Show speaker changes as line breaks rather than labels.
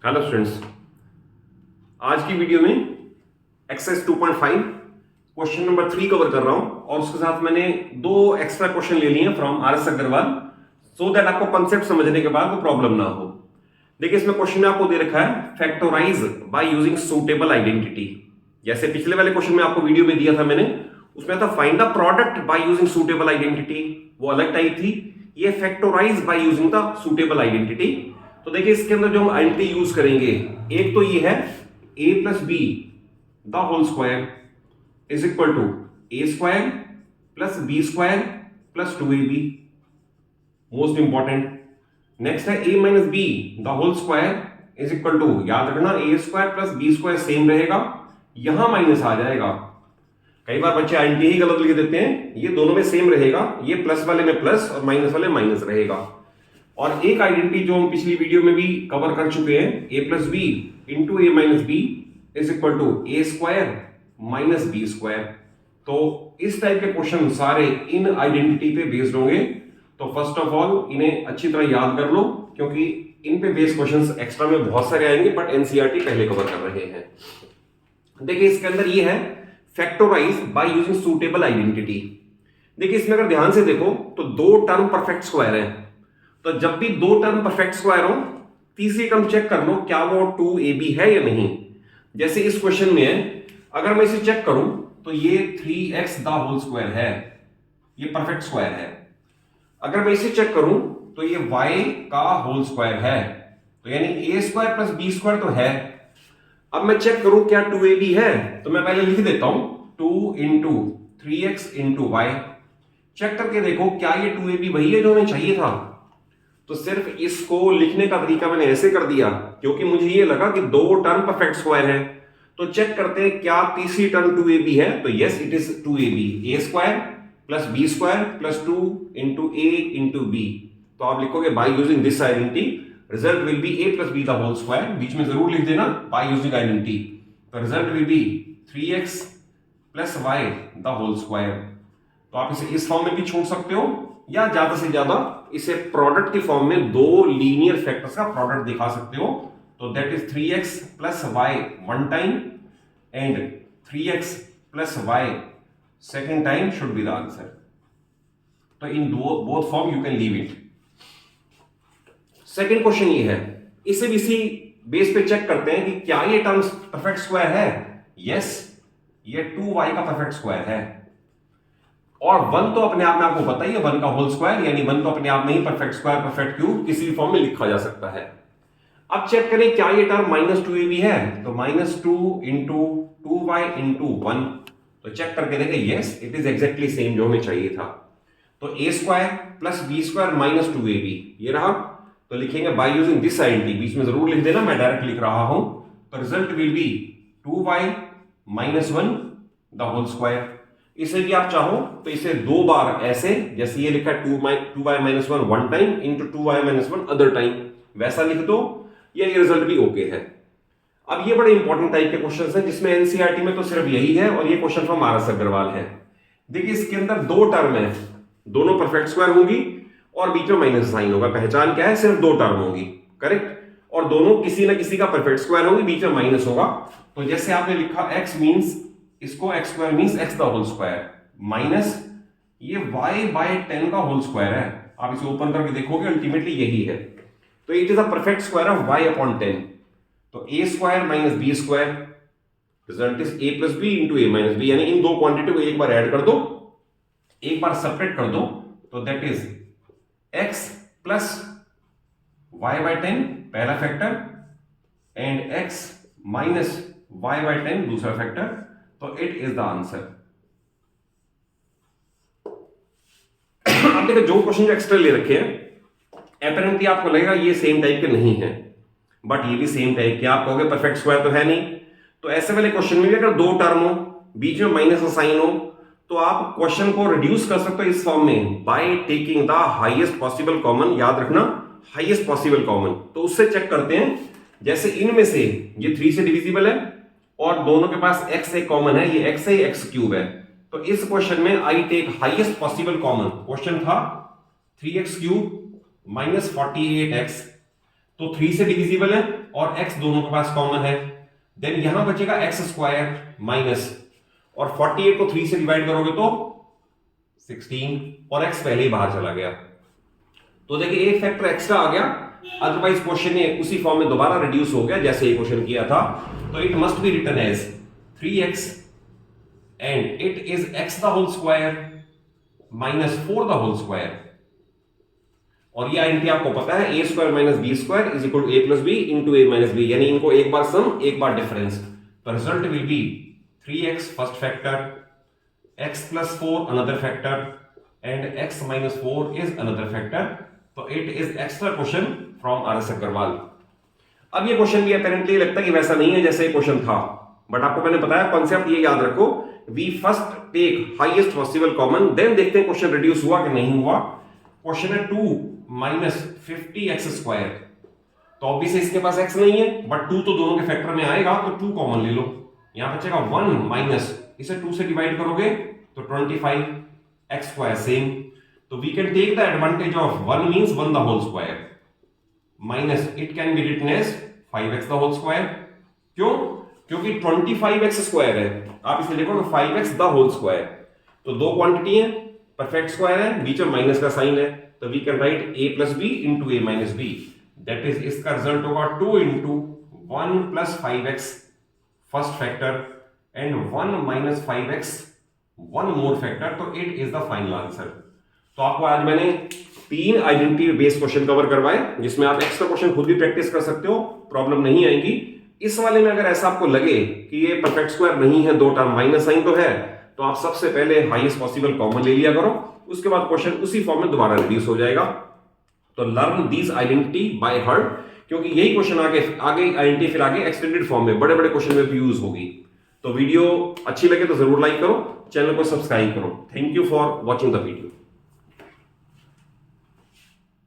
Hello students, आज की video में एक्सरसाइज 2.5 क्वेश्चन नंबर 3 कवर कर रहा हूं और उसके साथ मैंने दो एक्स्ट्रा क्वेश्चन ले लिए हैं from R S Agarwal so that आपको कंसेप्ट समझने के बाद वो प्रॉब्लम ना हो। देखिए, इसमें क्वेश्चन में आपको दे रखा है factorise by using suitable identity. जैसे पिछले वाले क्वेश्चन में आपको वीडियो में दिया था मैंने, उसमें था find the product by using suitable identity, वो अलग टाइप थी। ये factorise by using the suitable identity. तो देखिए, इसके अंदर जो हम आइडेंटिटी यूज करेंगे, एक तो ये है a plus B the whole square is equal to A square plus B square plus 2ab, most important. Next है a minus B the whole square is equal to, याद रखना A square plus B square same रहेगा, यहां minus आ जाएगा। कई बार बच्चे identity ही गलत लिख देते हैं, ये दोनों में सेम रहेगा, ये प्लस वाले में प्लस और माइनस वाले माइनस रहेगा। और एक आइडेंटिटी जो हम पिछली वीडियो में भी कवर कर चुके हैं, A plus B into A minus B is equal to A square minus B square. तो इस टाइप के क्वेश्चन सारे इन आइडेंटिटी पे बेस्ड होंगे। तो फर्स्ट ऑफ ऑल इन्हें अच्छी तरह याद कर लो, क्योंकि इन पे बेस्ड क्वेश्चंस एक्स्ट्रा में बहुत सारे आएंगे, बट एनसीईआरटी पहले कवर कर रहे हैं। देखिए, इसके अंदर ये है factorise by using suitable identity. देखिए, इसमें अगर ध्यान से देखो तो दो टर्म परफेक्ट स्क्वायर है। तो जब भी दो टर्म परफेक्ट स्क्वायर हो, तीसरी टर्म चेक कर लो क्या वो 2ab है या नहीं। जैसे इस क्वेश्चन में है, अगर मैं इसे चेक करूं तो ये 3x द होल स्क्वायर है, ये परफेक्ट स्क्वायर है। अगर मैं इसे चेक करूं तो ये y का होल स्क्वायर है, तो यानी a square plus B square तो है। अब मैं चेक करूं क्या 2ab है, तो मैं पहले लिख देता हूं 2 into 3x into Y. Check करके देखो क्या ये 2ab वही है जो हमें चाहिए था। तो सिर्फ इसको लिखने का तरीका मैंने ऐसे कर दिया क्योंकि मुझे ये लगा कि दो टर्म परफेक्ट स्क्वायर है। तो चेक करते हैं क्या तीसरी टर्म 2ab है, तो yes it is 2ab, A square plus B square plus 2 into A into B. तो आप लिखोगे by using this identity result will be a plus B the whole square, बीच में जरूर लिख देना बाय यूजिंग आइडेंटिटी। तो result will be 3x plus y the whole square. तो आप इसे इस फॉर्म में भी छोड़ सकते हो, या ज्यादा से ज्यादा इसे प्रोडक्ट की फॉर्म में दो लीनियर फैक्टर्स का प्रोडक्ट दिखा सकते हो। तो that is 3x plus Y one time and 3x plus Y second time should be the answer. तो in both form you can leave it. Second question ये है, इसे भी इसी बेस पे चेक करते हैं कि क्या ये टर्म परफेक्ट स्क्वायर है। यस, ये 2y का परफेक्ट स्क्वायर है, और 1 तो अपने आप में आपको पता ही है 1 का होल स्क्वायर, यानी 1 तो अपने आप में ही परफेक्ट स्क्वायर परफेक्ट क्यूब किसी भी फॉर्म में लिखा जा सकता है। अब चेक करें क्या ये टर्म माइनस 2ab है, तो माइनस 2 इंटू 2y इंटू 1। तो चेक करके देखें, yes it is exactly same जो हमें चाहिए था। तो A square plus B square minus 2ab ये रहा। तो लिखेंगे बाय यूजिंग दिस आइडेंटिटी, बीच में जरूर लिख देना, मैं डायरेक्ट लिख रहा हूं। तो result will be 2y minus 1 the whole square. इसे भी आप चाहो तो इसे दो बार ऐसे, जैसे ये लिखा है 2y minus 1 one time into 2y minus 1 other time, वैसा लिख दो, ये रिजल्ट भी ओके है। अब ये बड़े इंपॉर्टेंट टाइप के क्वेश्चंस हैं जिसमें एनसीईआरटी में तो सिर्फ यही है, और ये question from R S Agarwal है। देखिए, इसके अंदर दो टर्म है, दोनों परफेक्ट स्क्वायर होंगी और बीच में माइनस साइन होगा। पहचान क्या है, सिर्फ दो टर्म होगी, करेक्ट, और दोनों किसी ना किसी का परफेक्ट स्क्वायर होंगी, बीच में माइनस होगा। तो जैसे आपने लिखा x मींस, इसको x square means x the whole square minus ये y बाय 10 का होल स्क्वायर है। आप इसे ओपन करके देखोगे अल्टीमेटली यही है। तो it is a perfect square of y upon 10। तो a square minus B square, result is a plus B into a minus B, यानी इन दो क्वांटिटी को एक बार ऐड कर दो, एक बार सेपरेट कर दो, तो that is x plus y by 10 पहला factor and x minus y by 10 दूसरा फैक्टर। तो इट इज द आंसर। आप देखो, जो क्वेश्चन जो एक्स्ट्रा ले रखे हैं अपरेंटली आपको लगेगा ये सेम टाइप के नहीं है, बट ये भी सेम टाइप के। आप कहोगे परफेक्ट स्क्वायर तो है नहीं, तो ऐसे वाले क्वेश्चन में भी अगर दो टर्म हो, बीच में माइनस का साइन हो, तो आप क्वेश्चन को रिड्यूस कर सकते हो इस फॉर्म में by taking the highest possible common. याद रखना, हाईएस्ट पॉसिबल कॉमन। तो उससे चेक करते हैं, जैसे इनमें से ये 3 से डिविजिबल है और दोनों के पास x एक कॉमन है, ये x है, ये x क्यूब है। तो इस क्वेश्चन में I take highest possible common. Question था 3x क्यूब माइनस 48x, तो 3 से डिविजिबल है और x दोनों के पास कॉमन है। देन यहां बचेगा x स्क्वायर माइनस, और 48 को 3 से डिवाइड करोगे तो 16 और x पहले ही बाहर चला गया। तो देखिए एक फैक्टर एक्स्ट्रा आ गया, अदरवाइज क्वेश्चन ने उसी फॉर्म में दोबारा रिड्यूस हो गया जैसे ये क्वेश्चन किया था। तो it must be written as 3x and it is x the whole square minus 4 the whole square. और ये आइडेंटिटी आपको पता है, A square minus B square is equal to A plus B into A minus B, यानी इनको एक बार sum एक बार डिफरेंस। तो result will be 3x first factor, x plus 4 another factor and x minus 4 is another factor. तो it is extra question from R S. Agarwal. अब ये क्वेश्चन भी अपेरेंटली लगता है कि वैसा नहीं है जैसे ये क्वेश्चन था, बट आपको मैंने बताया कॉन्सेप्ट ये याद रखो, we first take highest possible common, then देखते हैं क्वेश्चन रिड्यूस हुआ कि नहीं हुआ। क्वेश्चन है 2 माइनस 50x स्क्वायर, तो ऑब्वियसली इसके पास x नहीं है, बट 2 तो दोनों के फैक्टर में आएगा, तो 2 कॉमन ले लो। यहां बचेगा 1 माइनस, इसे 2 से डिवाइड करोगे तो 25 x स्क्वायर सेम। तो we can take the advantage of 1 means 1 the whole square minus it can be written as 5x the whole square. क्यों? क्योंकि 25x स्क्वायर है, आप इसे लिखो 5x द होल स्क्वायर। तो दो क्वांटिटी है, परफेक्ट स्क्वायर है, बीच में माइनस का साइन है, तो we can write a plus B into A minus B, that is इसका रिजल्ट होगा 2 into 1 plus 5x first factor and 1 minus 5x 1 more factor. तो it is the final answer. तो आपको आज मैंने 3 आइडेंटिटी बेस्ड क्वेश्चन कवर करवाए, जिसमें आप एक्स्ट्रा क्वेश्चन खुद भी प्रैक्टिस कर सकते हो, प्रॉब्लम नहीं आएगी। इस वाले में अगर ऐसा आपको लगे कि ये परफेक्ट स्क्वायर नहीं है, 2 टर्म माइनस साइन तो है, तो आप सबसे पहले हाईएस्ट पॉसिबल कॉमन ले लिया करो, उसके बाद क्वेश्चन उसी फॉर्म में दोबारा रिड्यूस हो जाएगा। तो learn these identity by heart, क्योंकि यही क्वेश्चन आगे आइडेंटिटी फिर आगे एक्सटेंडेड फॉर्म में बड़े बड़े क्वेश्चन में भी यूज होगी। तो वीडियो अच्छी लगे तो जरूर लाइक करो, चैनल को सब्सक्राइब करो। Thank you for watching the video.